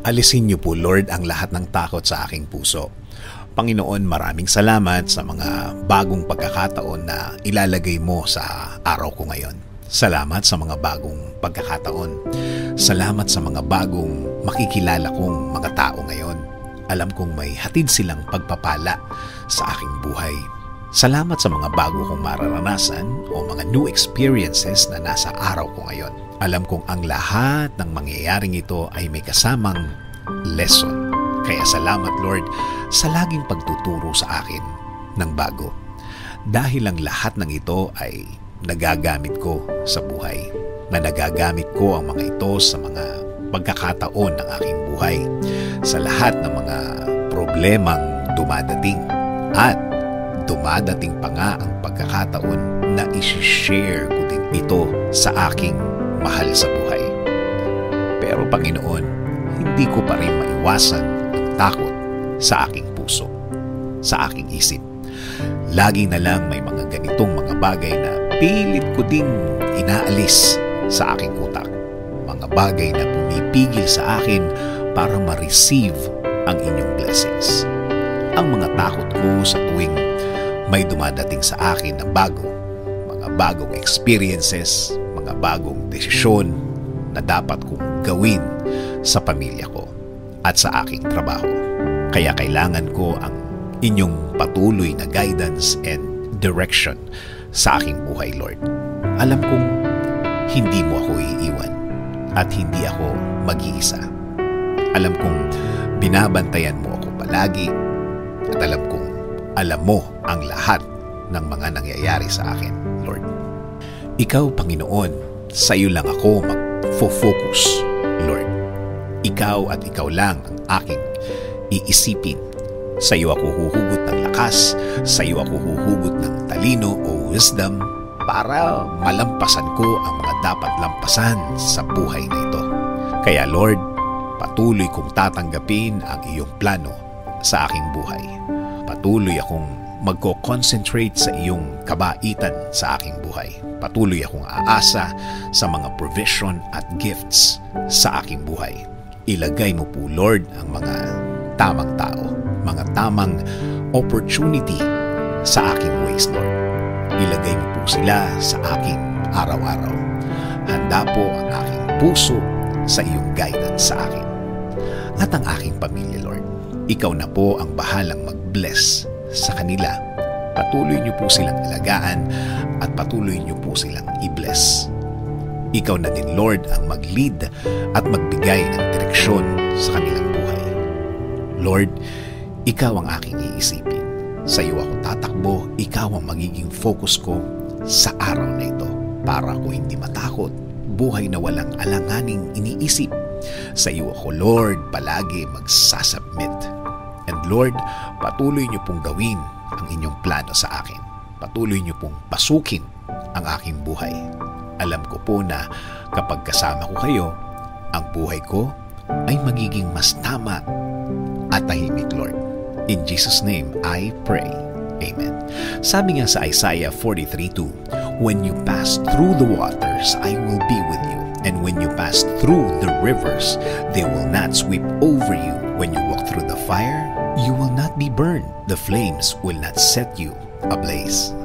Alisin niyo po, Lord, ang lahat ng takot sa aking puso. Panginoon, maraming salamat sa mga bagong pagkakataon na ilalagay mo sa araw ko ngayon. Salamat sa mga bagong pagkakataon. Salamat sa mga bagong makikilala kong mga tao ngayon. Alam kong may hatid silang pagpapala sa aking buhay. Salamat sa mga bago kong mararanasan o mga new experiences na nasa araw ko ngayon. Alam kong ang lahat ng mangyayaring ito ay may kasamang lesson. Kaya salamat, Lord, sa laging pagtuturo sa akin ng bago. Dahil ang lahat ng ito ay nagagamit ko sa buhay. Na nagagamit ko ang mga ito sa mga pagkakataon ng aking buhay. Sa lahat ng mga problemang dumadating. At dumadating pa nga ang pagkakataon na isi-share ko din ito sa aking mahal sa buhay. Pero Panginoon, hindi ko pa rin maiwasan ang takot sa aking puso, sa aking isip. Lagi na lang may mga ganitong mga bagay na pilit ko ding inaalis sa aking utak. Mga bagay na pumipigil sa akin para ma-receive ang inyong blessings. Ang mga takot ko sa tuwing may dumadating sa akin na bago, mga bagong experiences, mga bagong desisyon na dapat kong gawin sa pamilya ko at sa aking trabaho. Kaya kailangan ko ang inyong patuloy na guidance and direction sa aking buhay, Lord. Alam kong hindi mo ako iiwan at hindi ako mag-iisa. Alam kong binabantayan mo ako palagi at alam kong alam mo ang lahat ng mga nangyayari sa akin, Lord. Ikaw, Panginoon, sa iyo lang ako mag-focus, Lord. Ikaw at ikaw lang ang aking iisipin. Sa iyo ako huhugot ng lakas, sa iyo ako huhugot ng talino o wisdom para malampasan ko ang mga dapat lampasan sa buhay na ito. Kaya Lord, patuloy kong tatanggapin ang iyong plano sa aking buhay. Patuloy akong magko-concentrate sa iyong kabaitan sa aking buhay. Patuloy akong aasa sa mga provision at gifts sa aking buhay. Ilagay mo po, Lord, ang mga tamang tao, mga tamang opportunity sa aking ways, Lord. Ilagay mo po sila sa aking araw-araw. Handa po ang aking puso sa iyong guidance sa akin. At ang aking pamilya, Lord. Ikaw na po ang bahalang mag-bless sa kanila. Patuloy niyo po silang alagaan at patuloy niyo po silang i-bless. Ikaw na din, Lord, ang mag-lead at magbigay ng direksyon sa kanilang buhay. Lord, ikaw ang aking iisipin. Sa iyo ako tatakbo, ikaw ang magiging focus ko sa araw na ito para ako hindi matakot, buhay na walang alanganing iniisip. Sa iyo ako, Lord, palagi magsasubmit. And Lord, patuloy niyo pong gawin ang inyong plano sa akin. Patuloy niyo pong pasukin ang aking buhay. Alam ko po na kapag kasama ko kayo, ang buhay ko ay magiging mas tama at tahimik, Lord. In Jesus' name, I pray. Amen. Sabi nga sa Isaiah 43:2, when you pass through the waters, I will be with you. And when you pass through the rivers, they will not sweep over you. When you walk through the fire, you will not be burned. The flames will not set you ablaze.